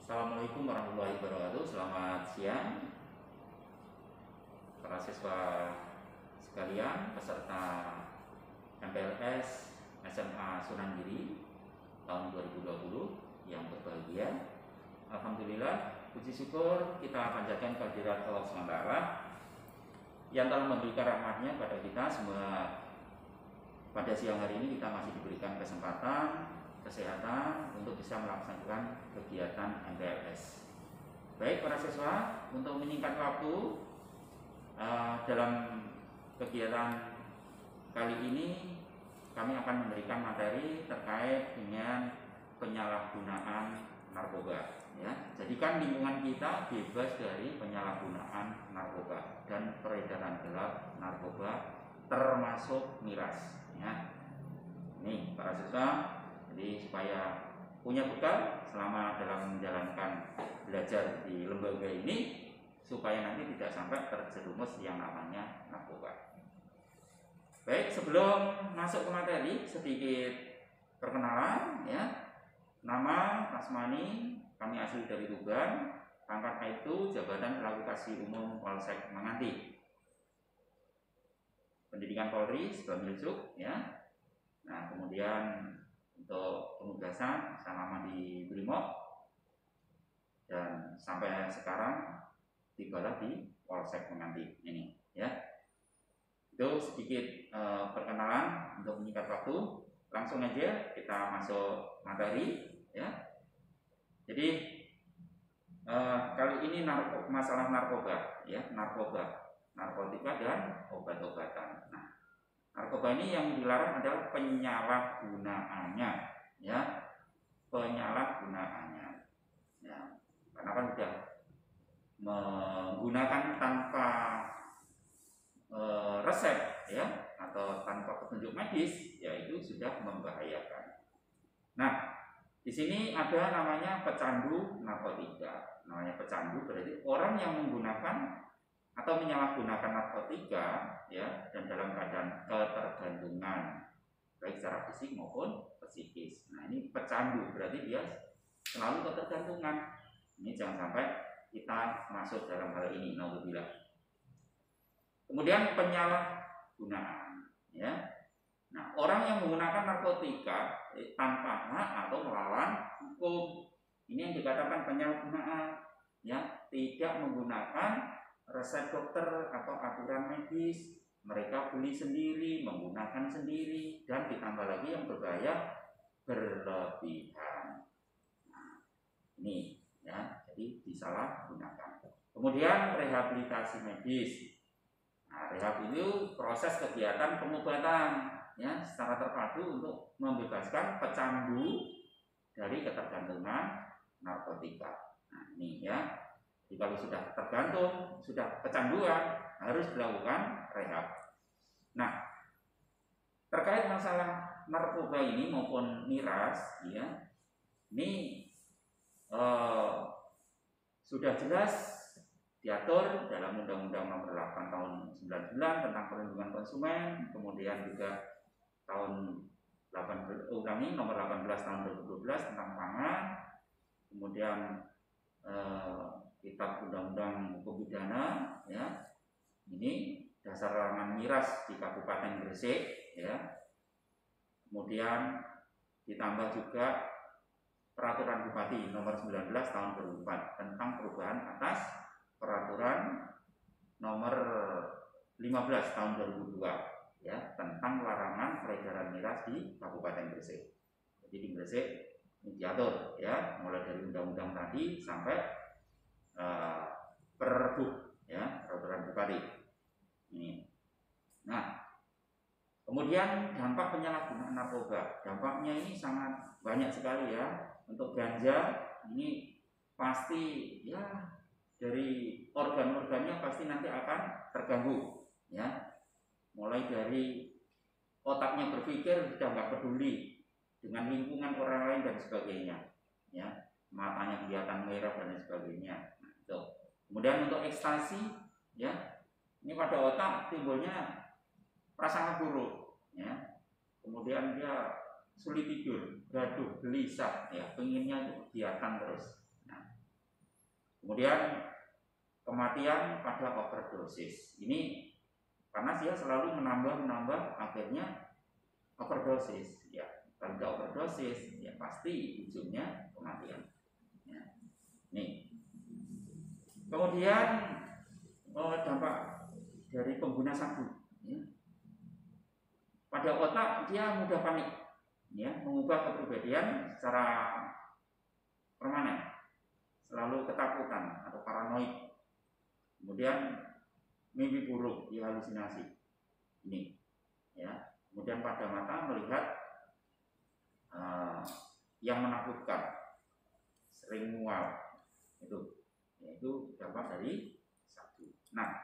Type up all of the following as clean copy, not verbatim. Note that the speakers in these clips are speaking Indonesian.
Assalamualaikum warahmatullahi wabarakatuh. Selamat siang para siswa sekalian, peserta MPLS SMA Sunan Giri tahun 2020 yang berbahagia. Alhamdulillah, puji syukur kita panjatkan kehadirat Allah SWT yang telah memberikan rahmatnya pada kita semua. Pada siang hari ini kita masih diberikan kesempatan kesehatan untuk bisa melaksanakan kegiatan MPLS. Baik para siswa, untuk menyingkat waktu dalam kegiatan kali ini kami akan memberikan materi terkait dengan penyalahgunaan narkoba. Ya, jadikan lingkungan kita bebas dari penyalahgunaan narkoba dan peredaran gelap narkoba, termasuk miras. Ya, ini para siswa. Jadi supaya punya bekal selama dalam menjalankan belajar di lembaga ini, supaya nanti tidak sampai terjerumus yang namanya narkoba. Baik, sebelum masuk ke materi, sedikit perkenalan ya. Nama Asmani, kami asli dari Tuban, pangkat itu jabatan selaku Kasih Umum Polsek Manganti. Pendidikan Polri sebagai Milsuk ya. Nah, kemudian untuk penugasan selama di Brimob dan sampai sekarang tibalah di Polsek Manganti ini ya. Itu sedikit perkenalan untuk menyingkat waktu. Langsung aja kita masuk materi ya. Jadi kali ini masalah narkoba ya, narkotika dan obat-obatan. Nah, narkoba ini yang dilarang adalah penyalahgunaannya, ya, penyalahgunaannya, ya, karena kan sudah menggunakan tanpa resep, ya, atau tanpa petunjuk medis, yaitu sudah membahayakan. Nah, di sini ada namanya pecandu narkotika. Namanya pecandu berarti orang yang menggunakan atau menyalahgunakan narkotika ya, dan dalam keadaan ketergantungan baik secara fisik maupun psikis. Nah, ini pecandu berarti dia selalu ketergantungan. Ini jangan sampai kita masuk dalam hal ini, naudzubillah. Kemudian penyalahgunaan ya. Nah, orang yang menggunakan narkotika tanpa hak atau melawan hukum, ini yang dikatakan penyalahgunaan ya, tidak menggunakan resep dokter atau aturan medis, mereka beli sendiri, menggunakan sendiri, dan ditambah lagi yang berbahaya, berlebihan. Nah, ini ya, jadi disalahgunakan. Kemudian rehabilitasi medis. Nah, rehab itu proses kegiatan pengobatan ya secara terpadu untuk membebaskan pecandu dari ketergantungan narkotika. Nah, ini ya. Jadi kalau sudah tergantung, sudah kecanduan, harus dilakukan rehab. Nah, terkait masalah narkoba ini maupun miras, ya, ini sudah jelas diatur dalam Undang-Undang Nomor 8 Tahun 99 tentang Perlindungan Konsumen, kemudian juga tahun Nomor 18 Tahun 2012 tentang pangan, kemudian Kitab Undang-Undang Hukum Pidana ya. Ini dasar larangan miras di Kabupaten Gresik ya. Kemudian ditambah juga Peraturan Bupati Nomor 19 Tahun 2004 tentang perubahan atas Peraturan Nomor 15 Tahun 2002 ya, tentang larangan peredaran miras di Kabupaten Gresik. Jadi di Gresik ini diatur ya, mulai dari undang-undang tadi sampai Pergub ya, peraturan bupati ini. Nah, kemudian dampak penyalahgunaan narkoba, dampaknya ini sangat banyak sekali ya. Untuk ganja ini pasti ya, dari organ-organnya pasti nanti akan terganggu ya, mulai dari otaknya berpikir sudah nggak peduli dengan lingkungan orang lain dan sebagainya ya, matanya kelihatan merah dan sebagainya. Kemudian untuk ekstasi ya, ini pada otak timbulnya prasangka buruk ya, kemudian dia sulit tidur, gaduh, gelisah ya, pengennya itu kegiatan terus. Nah, Kemudian kematian pada overdosis. Ini karena dia selalu menambah, akhirnya overdosis. Ya, kalau tidak overdosis, ya pasti ujungnya kematian. Ya. Nih. Kemudian dampak dari pengguna sabu. Ya. Pada otak dia mudah panik, ya, mengubah kepribadian secara permanen, selalu ketakutan atau paranoid. Kemudian mimpi buruk, dia halusinasi. Ini, ya. Kemudian pada mata melihat yang menakutkan, sering mual, itu, yaitu dampak dari sabu. Nah,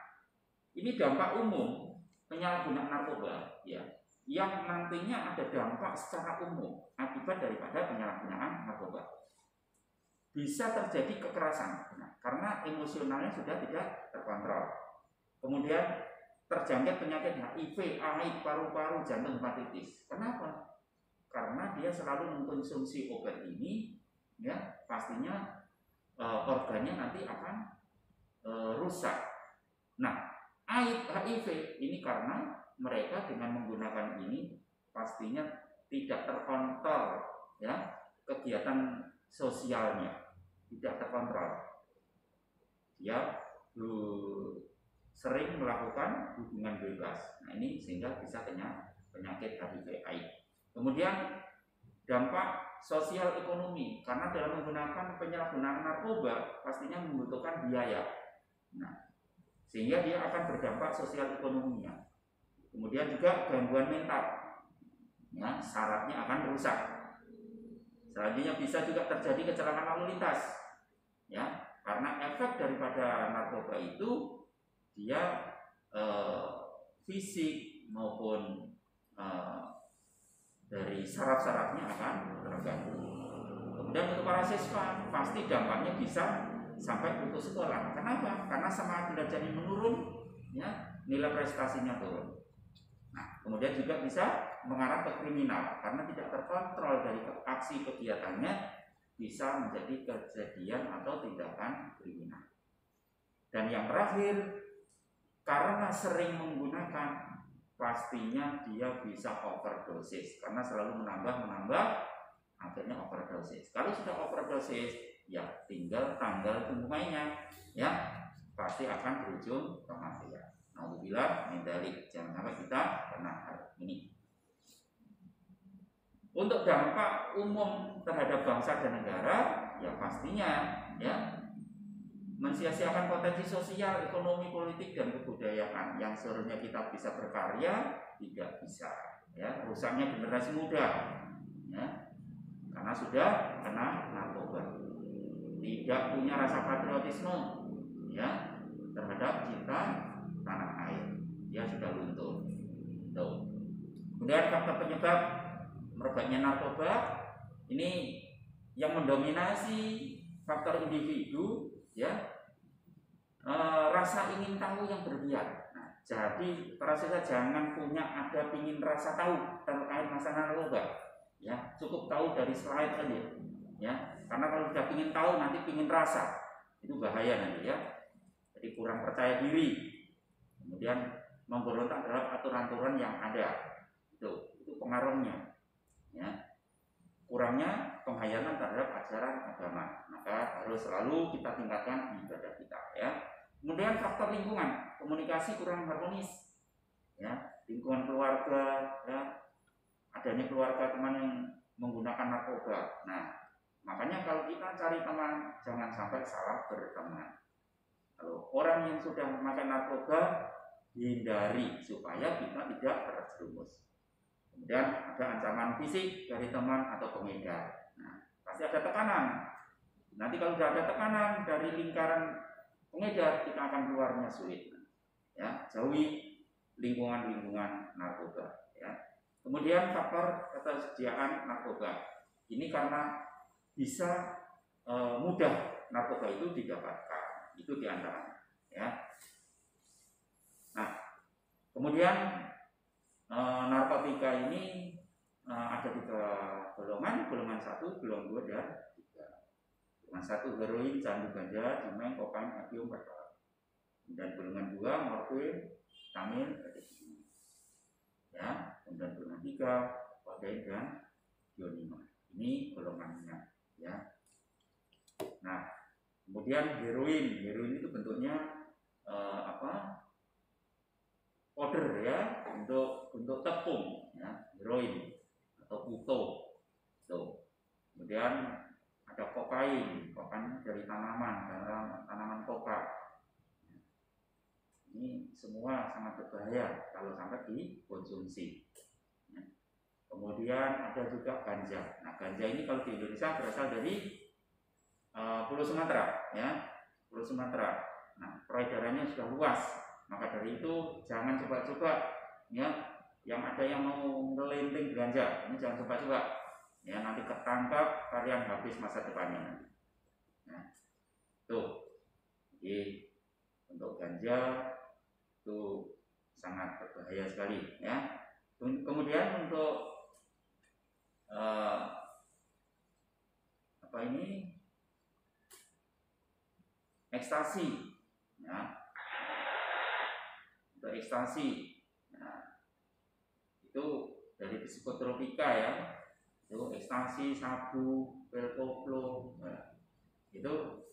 ini dampak umum penyalahgunaan narkoba, ya, yang nantinya ada dampak secara umum akibat daripada penyalahgunaan narkoba. Bisa terjadi kekerasan, karena emosionalnya sudah tidak terkontrol. Kemudian terjangkit penyakit HIV, AIDS, paru-paru, jantung, hepatitis. Kenapa? Karena dia selalu mengkonsumsi obat ini, ya, pastinya organnya nanti akan rusak. Nah, AIDS, HIV ini karena mereka dengan menggunakan ini pastinya tidak terkontrol, ya, kegiatan sosialnya tidak terkontrol. Dia sering melakukan hubungan bebas. Nah, ini sehingga bisa kena penyakit HIV/AIDS. Kemudian dampak sosial ekonomi, karena dalam menggunakan penyalahgunaan narkoba pastinya membutuhkan biaya. Nah, sehingga dia akan berdampak sosial ekonominya. Kemudian juga gangguan mental, ya, sarafnya akan rusak. Selanjutnya bisa juga terjadi kecelakaan lalu lintas, ya, karena efek daripada narkoba itu dia fisik maupun dari saraf-sarafnya akan terganggu. Kemudian untuk para siswa pasti dampaknya bisa sampai putus sekolah. Kenapa? Karena semangat belajarnya menurun, ya, nilai prestasinya turun. Nah, kemudian juga bisa mengarah ke kriminal karena tidak terkontrol dari aksi kegiatannya, bisa menjadi kejadian atau tindakan kriminal. Dan yang terakhir, karena sering menggunakan, pastinya dia bisa overdosis karena selalu menambah, akhirnya overdosis. Kalau sudah overdosis, ya tinggal tanggal tunggu-mainnya, ya, pasti akan berujung kematian. Alhamdulillah, mendalik, jangan sampai kita kena hal ini. Untuk dampak umum terhadap bangsa dan negara, ya pastinya, ya, mensia-siakan potensi sosial, ekonomi, politik, dan kebudayaan yang seharusnya kita bisa berkarya, tidak bisa, ya, rusaknya generasi muda, ya, karena sudah kena narkoba, tidak punya rasa patriotisme, ya, terhadap cinta tanah air, dia sudah luntur. Tuh. Kemudian faktor penyebab merebaknya narkoba ini yang mendominasi faktor individu, ya, rasa ingin tahu yang berlebihan. Nah, jadi para siswa jangan punya ada ingin rasa tahu terkait masalah narkoba, ya, cukup tahu dari slide aja, ya, karena kalau sudah ingin tahu nanti ingin rasa, itu bahaya nanti, ya. Jadi kurang percaya diri, kemudian memberontak terhadap aturan-aturan yang ada, itu pengaruhnya, ya. Kurangnya penghayatan terhadap ajaran agama, maka harus selalu kita tingkatkan ibadah kita, ya. Kemudian faktor lingkungan, komunikasi kurang harmonis, ya, lingkungan keluarga, ya, adanya keluarga teman yang menggunakan narkoba. Nah, makanya kalau kita cari teman jangan sampai salah berteman. Kalau orang yang sudah memakai narkoba, hindari supaya kita tidak terjerumus. Kemudian ada ancaman fisik dari teman atau pengedar. Nah, pasti ada tekanan. Nanti kalau sudah ada tekanan dari lingkaran pengedar, kita akan keluarnya sulit. Ya, jauhi lingkungan-lingkungan narkoba. Ya. Kemudian faktor ketersediaan narkoba. Ini karena bisa mudah narkoba itu didapatkan. Itu diantaranya. Ya. Nah, kemudian narkotika ini ada 3 golongan, golongan 1, golongan 2, dan 3. Golongan 1 heroin, candu, ganja, cimeng, kokain, opium, pertalite. Dan golongan 2 morfin, tamil, ya. Kemudian golongan 3 kodein dan dionima. Ini golongannya, ya. Nah, kemudian heroin itu bentuknya powder, ya, untuk tepung, ya, heroin atau puto. Tuh. Kemudian ada kokain dari tanaman koka. Ini semua sangat berbahaya kalau sampai dikonsumsi. Kemudian ada juga ganja. Nah, ganja ini kalau di Indonesia berasal dari Pulau Sumatera, ya, Pulau Sumatera. Nah, peredarannya sudah luas. Maka dari itu jangan coba-coba, ya, yang ada yang mau ngelinting ganja, ini jangan coba-coba, ya, nanti ketangkap, kalian habis masa depannya. Nah, tuh, jadi untuk ganja itu sangat berbahaya sekali, ya. Kemudian untuk ekstasi, ya. Untuk ekstasi, nah, itu dari psikotropika, ya, itu ekstasi, sabu, pil koplo, nah, itu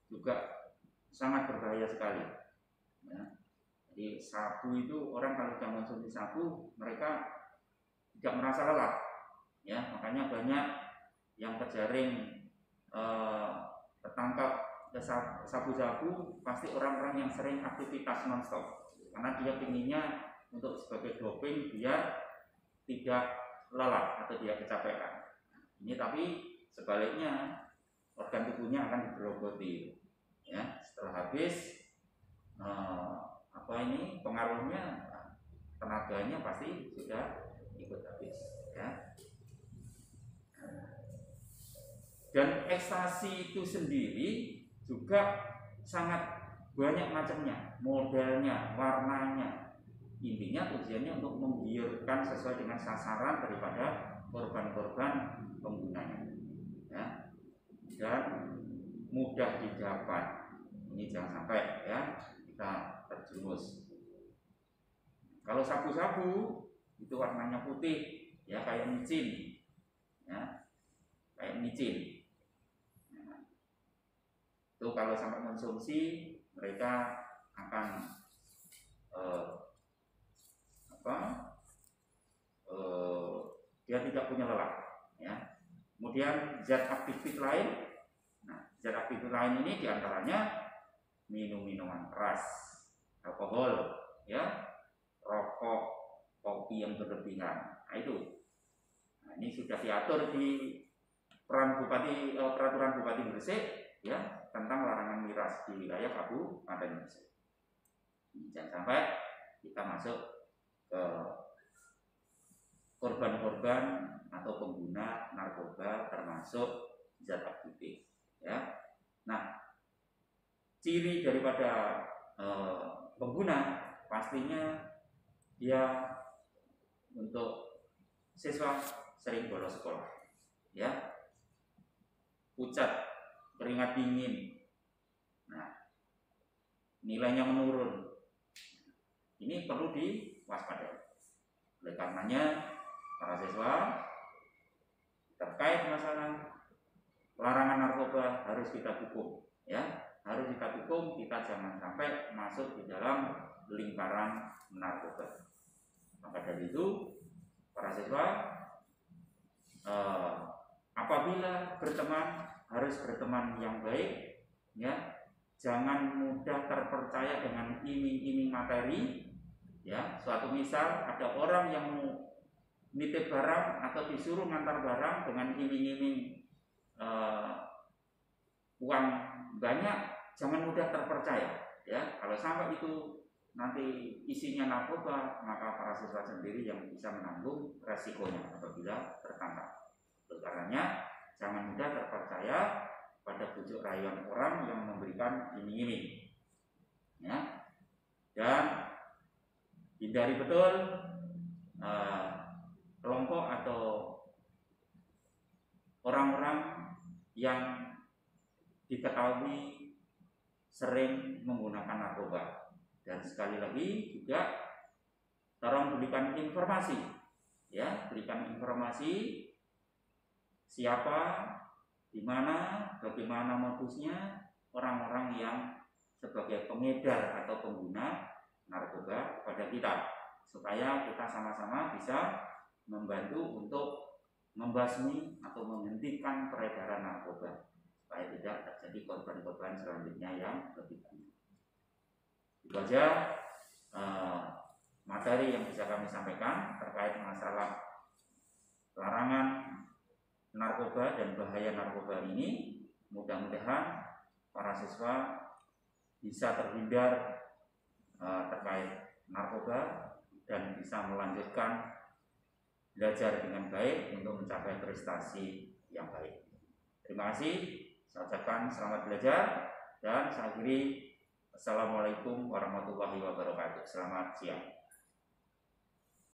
juga sangat berbahaya sekali, ya. Jadi sabu itu, orang kalau sudah mengonsumsi sabu, mereka tidak merasa lelah, ya. Makanya banyak yang terjaring tertangkap sabu-sabu pasti orang-orang yang sering aktivitas nonstop. Karena dia pinginnya untuk sebagai doping biar tidak lelah atau dia kecapean. Ini tapi sebaliknya organ tubuhnya akan digerogoti, ya. Setelah habis pengaruhnya, tenaganya pasti sudah ikut habis, ya. Dan ekstasi itu sendiri juga sangat banyak macamnya, modelnya, warnanya. Intinya tujuannya untuk menggiurkan sesuai dengan sasaran daripada korban-korban penggunanya, ya. Dan mudah didapat. Ini jangan sampai, ya, kita terjerumus. Kalau sabu-sabu itu warnanya putih, ya, kayak micin, ya, kayak micin. Nah, itu kalau sampai konsumsi mereka akan dia tidak punya lelah, ya. Kemudian zat aktif lain. Nah, zat aktif lain ini diantaranya minuman keras, alkohol, ya, rokok, kopi yang berlebihan. Nah, itu. Nah, ini sudah diatur di peraturan Bupati Gresik, ya, tentang larangan miras di wilayah Kabupaten Gresik. Jangan sampai kita masuk ke korban-korban atau pengguna narkoba termasuk zat aktif, ya. Nah, ciri daripada pengguna pastinya dia untuk siswa sering bolos sekolah, ya, pucat, keringat dingin, nah, nilainya menurun. Ini perlu diwaspadai. Oleh karenanya para siswa terkait masalah larangan narkoba harus kita dukung, ya, harus kita dukung. Kita jangan sampai masuk di dalam lingkaran narkoba. Maka dari itu para siswa apabila berteman harus berteman yang baik, ya. Jangan mudah terpercaya dengan iming-iming materi, ya. Suatu misal ada orang yang mau nitip barang atau disuruh ngantar barang dengan iming-iming uang banyak, jangan mudah terpercaya, ya. Kalau sampai itu nanti isinya narkoba, maka para siswa sendiri yang bisa menanggung resikonya apabila tertangkap. Oleh karenanya jangan mudah terpercaya pada bujuk rayuan orang yang memberikan iming-iming, ya. Dan hindari betul kelompok atau orang-orang yang diketahui sering menggunakan narkoba. Dan sekali lagi juga tolong berikan informasi, ya, berikan informasi siapa, di mana, bagaimana modusnya orang-orang yang sebagai pengedar atau pengguna narkoba kepada kita, supaya kita sama-sama bisa membantu untuk membasmi atau menghentikan peredaran narkoba, supaya tidak terjadi korban-korban selanjutnya yang lebih banyak. Itu aja materi yang bisa kami sampaikan terkait masalah larangan narkoba dan bahaya narkoba ini. Mudah-mudahan para siswa bisa terhindar terkait narkoba dan bisa melanjutkan belajar dengan baik untuk mencapai prestasi yang baik. Terima kasih. Saya ucapkan selamat belajar dan saya akhiri. Assalamualaikum warahmatullahi wabarakatuh. Selamat siang.